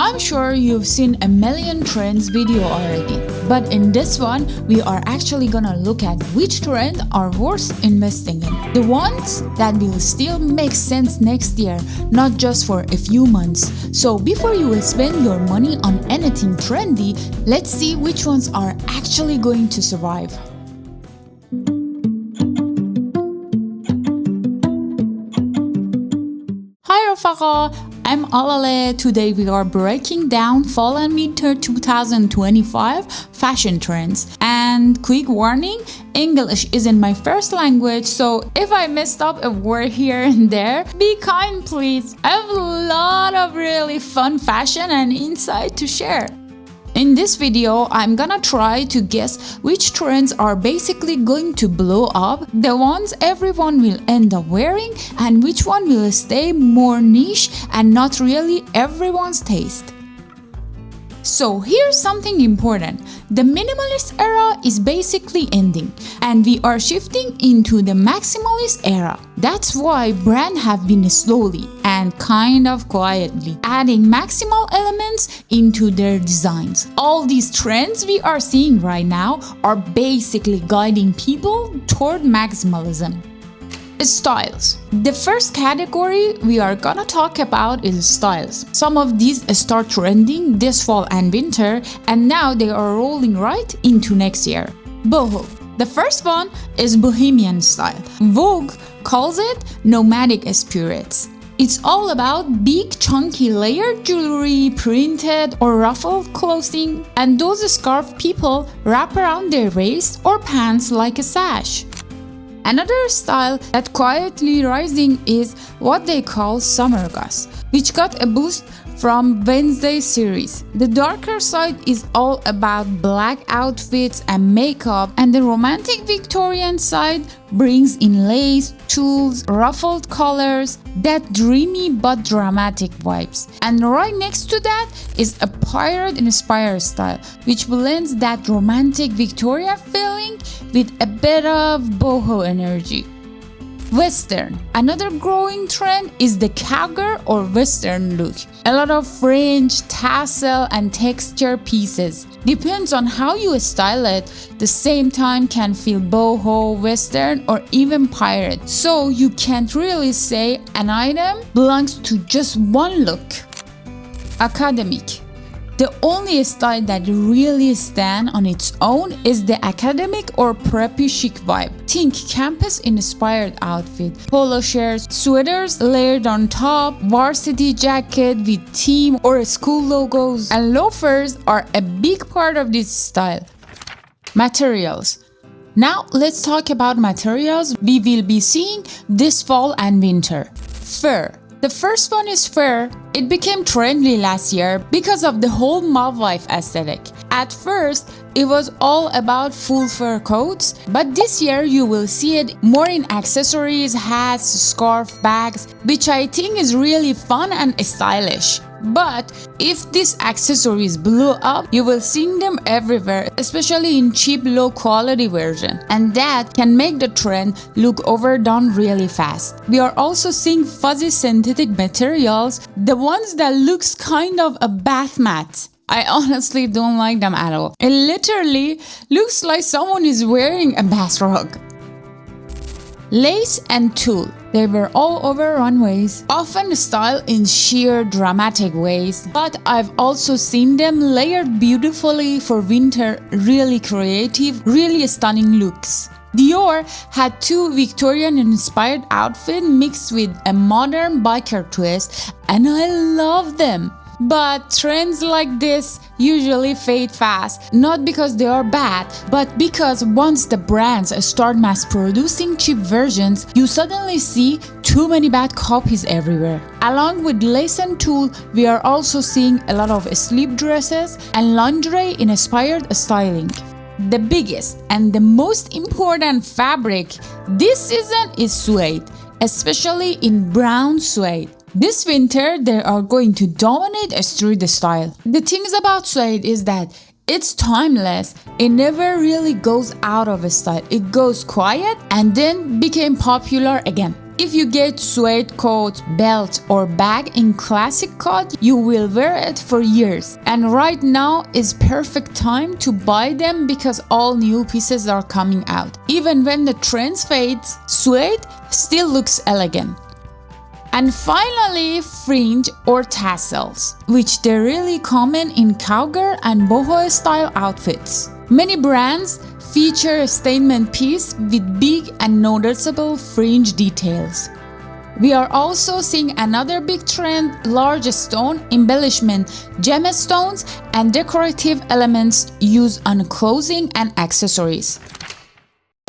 I'm sure you've seen a million trends video already, but in this one, we are actually gonna look at which trend are worth investing in. The ones that will still make sense next year, not just for a few months. So before you will spend your money on anything trendy, let's see which ones are actually going to survive. Hi Rafaqa, I'm Alale. Today we are breaking down fall and winter 2025 fashion trends. And quick warning, English isn't my first language, so if I messed up a word here and there, be kind please. I have a lot of really fun fashion and insight to share. In this video, I'm gonna try to guess which trends are basically going to blow up, the ones everyone will end up wearing, and which one will stay more niche and not really everyone's taste. So here's something important. The minimalist era is basically ending and we are shifting into the maximalist era. That's why brands have been slowly and kind of quietly adding maximal elements into their designs. All these trends we are seeing right now are basically guiding people toward maximalism. Styles. The first category we are gonna talk about is styles. Some of these start trending this fall and winter, and now they are rolling right into next year. Boho. The first one is bohemian style. Vogue calls it nomadic spirits. It's all about big chunky layered jewelry, printed or ruffled clothing, and those scarf people wrap around their waist or pants like a sash. Another style that quietly rising is what they call summer goth, which got a boost from Wednesday series. The darker side is all about black outfits and makeup, and the romantic Victorian side brings in lace, tulle, ruffled colors, that dreamy but dramatic vibes. And right next to that is a pirate-inspired style, which blends that romantic Victoria feeling with a bit of boho energy. Western. Another growing trend is the cowgirl or western look. A lot of fringe, tassel, and texture pieces. Depends on how you style it, the same time can feel boho, western, or even pirate. So you can't really say an item belongs to just one look. Academic. The only style that really stands on its own is the academic or preppy chic vibe. Think campus-inspired outfit, polo shirts, sweaters layered on top, varsity jacket with team or school logos, and loafers are a big part of this style. Materials. Now let's talk about materials we will be seeing this fall and winter. Fur. The first one is fur. It became trendy last year because of the whole mob life aesthetic. At first, it was all about full fur coats, but this year you will see it more in accessories, hats, scarf, bags, which I think is really fun and stylish. But if these accessories blew up, you will see them everywhere, especially in cheap, low-quality version. And that can make the trend look overdone really fast. We are also seeing fuzzy synthetic materials, the ones that looks kind of a bath mat. I honestly don't like them at all. It literally looks like someone is wearing a bathrobe. Lace and tulle. They were all over runways, often styled in sheer dramatic ways, but I've also seen them layered beautifully for winter, really creative, really stunning looks. Dior had two Victorian-inspired outfits mixed with a modern biker twist, and I love them. But trends like this usually fade fast, not because they are bad, but because once the brands start mass producing cheap versions, you suddenly see too many bad copies everywhere. Along with lace and tulle, we are also seeing a lot of sleep dresses and lingerie-inspired styling. The biggest and the most important fabric this season is suede, especially in brown suede. This winter, they are going to dominate a street style. The things about suede is that it's timeless. It never really goes out of style. It goes quiet and then became popular again. If you get suede coat, belt or bag in classic cut, you will wear it for years. And right now is perfect time to buy them because all new pieces are coming out. Even when the trends fade, suede still looks elegant. And finally, fringe or tassels, which they're really common in cowgirl and boho style outfits. Many brands feature a statement piece with big and noticeable fringe details. We are also seeing another big trend, large stone embellishment, gemstones, and decorative elements used on clothing and accessories.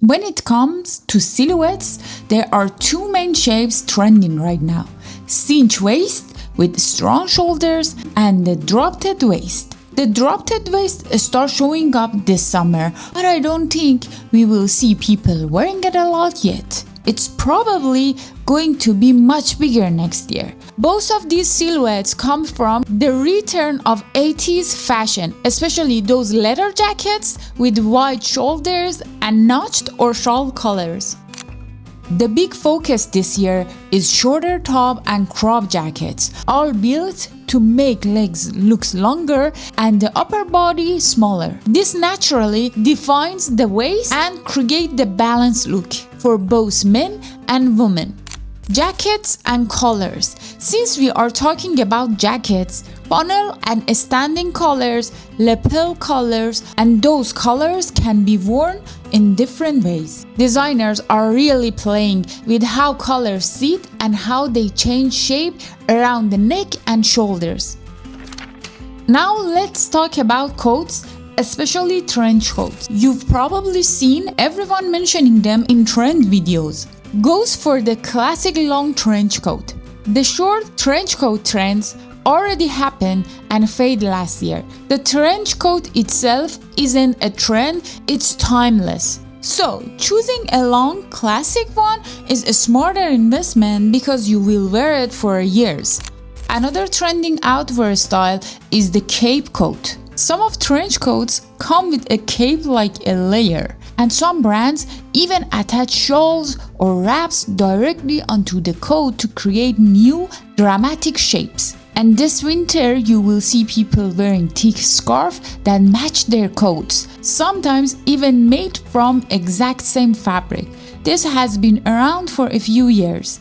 When it comes to silhouettes, there are two main shapes trending right now: cinch waist with strong shoulders and the drop-head waist. The drop-head waist starts showing up this summer, but I don't think we will see people wearing it a lot yet. It's probably going to be much bigger next year. Both of these silhouettes come from the return of 80s fashion, especially those leather jackets with wide shoulders and notched or shawl collars. The big focus this year is shorter top and crop jackets, all built to make legs look longer and the upper body smaller. This naturally defines the waist and creates the balanced look for both men and women. Jackets and collars. Since we are talking about jackets, funnel and standing collars, lapel collars, and those collars can be worn in different ways. Designers are really playing with how collars sit and how they change shape around the neck and shoulders. Now let's talk about coats, especially trench coats. You've probably seen everyone mentioning them in trend videos. Goes for the classic long trench coat. The short trench coat trends already happened and faded last year. The trench coat itself isn't a trend, it's timeless. So, choosing a long classic one is a smarter investment because you will wear it for years. Another trending outerwear style is the cape coat. Some of trench coats come with a cape-like a layer, and some brands even attach shawls or wraps directly onto the coat to create new dramatic shapes. And this winter you will see people wearing thick scarves that match their coats, sometimes even made from exact same fabric. This has been around for a few years.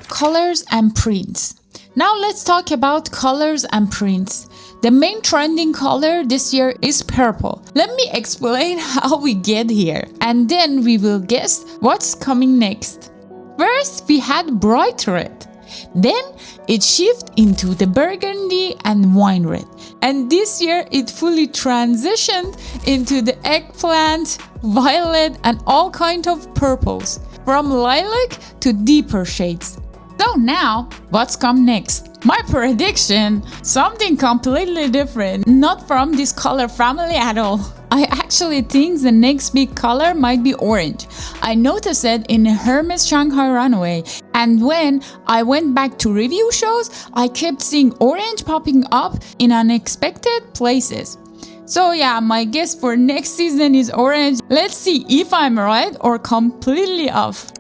Colors and prints. Now let's talk about colors and prints. The main trending color this year is purple. Let me explain how we get here, and then we will guess what's coming next. First, we had bright red. Then it shifted into the burgundy and wine red. And this year it fully transitioned into the eggplant, violet, and all kinds of purples, from lilac to deeper shades. So now, what's come next? My prediction, something completely different, not from this color family at all. I actually think the next big color might be orange. I noticed it in Hermes Shanghai Runway, and when I went back to review shows, I kept seeing orange popping up in unexpected places. So yeah, my guess for next season is orange. Let's see if I'm right or completely off.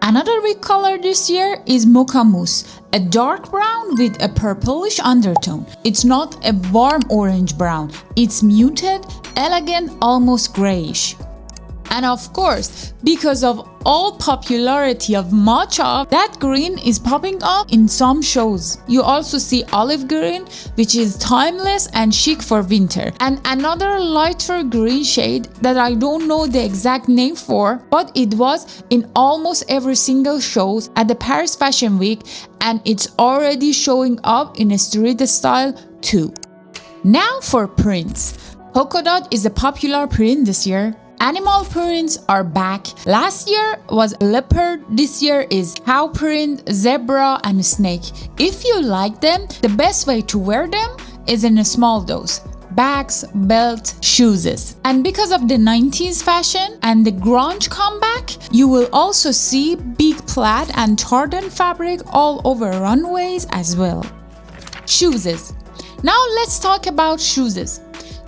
Another big color this year is mocha mousse, a dark brown with a purplish undertone. It's not a warm orange brown, it's muted, elegant, almost grayish. And of course, because of all popularity of matcha, that green is popping up in some shows. You also see olive green, which is timeless and chic for winter. And another lighter green shade that I don't know the exact name for, but it was in almost every single show at the Paris Fashion Week, and it's already showing up in a street style too. Now for prints. Polka dot is a popular print this year. Animal prints are back. Last year was leopard, this year is cow print, zebra, and snake. If you like them, the best way to wear them is in a small dose. Bags, belt, shoes. And because of the 90s fashion and the grunge comeback, you will also see big plaid and tartan fabric all over runways as well. Shoes. Now let's talk about shoes.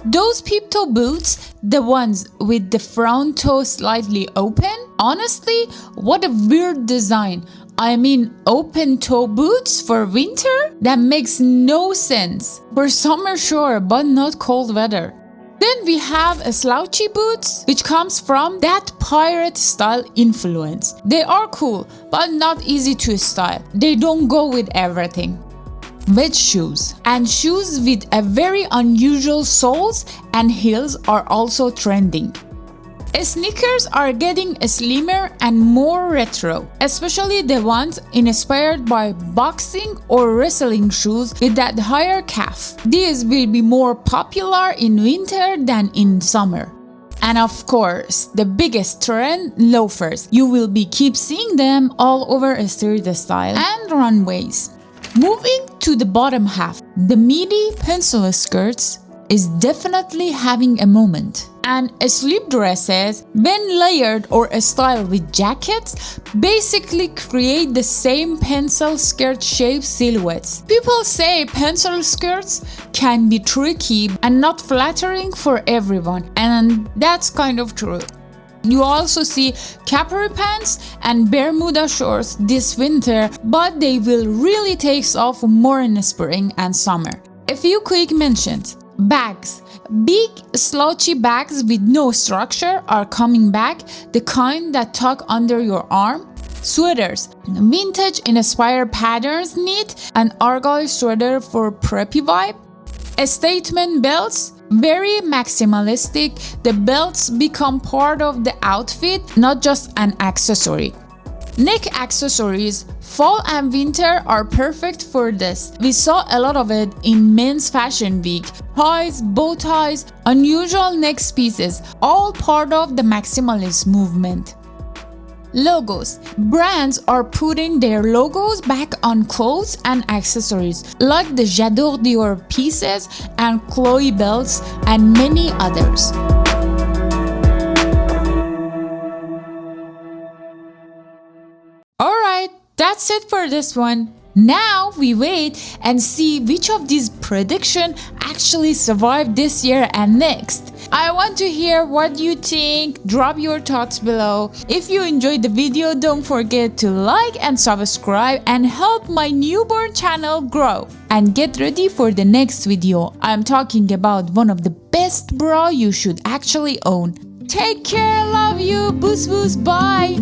Those peep-toe boots, the ones with the front toe slightly open, honestly, what a weird design. I mean, open-toe boots for winter? That makes no sense. For summer, sure, but not cold weather. Then we have a slouchy boots, which comes from that pirate style influence. They are cool, but not easy to style. They don't go with everything. Wedge shoes and shoes with a very unusual soles and heels are also trending. Sneakers are getting slimmer and more retro, especially the ones inspired by boxing or wrestling shoes with that higher calf. These will be more popular in winter than in summer. And of course, the biggest trend, loafers. You will keep seeing them all over street style and runways. Moving to the bottom half, the midi pencil skirts is definitely having a moment. And sleeve dresses, when layered or styled with jackets, basically create the same pencil skirt shape silhouettes. People say pencil skirts can be tricky and not flattering for everyone, and that's kind of true. You also see capri pants and Bermuda shorts this winter, but they will really take off more in spring and summer. A few quick mentions. Bags. Big slouchy bags with no structure are coming back, the kind that tuck under your arm. Sweaters. Vintage inspired patterns knit an argyle sweater for preppy vibe. Statement belts. Very maximalistic, the belts become part of the outfit, not just an accessory. Neck accessories, fall and winter are perfect for this. We saw a lot of it in men's fashion week. Ties, bow ties, unusual neck pieces, all part of the maximalist movement. Logos. Brands are putting their logos back on clothes and accessories, like the J'adore Dior pieces and Chloe belts and many others. Alright, that's it for this one. Now we wait and see which of these predictions actually survive this year and next. I want to hear what you think. Drop your thoughts below. If you enjoyed the video, don't forget to like and subscribe and help my newborn channel grow. And get ready for the next video. I'm talking about one of the best bra you should actually own. Take care, love you, boost, bye!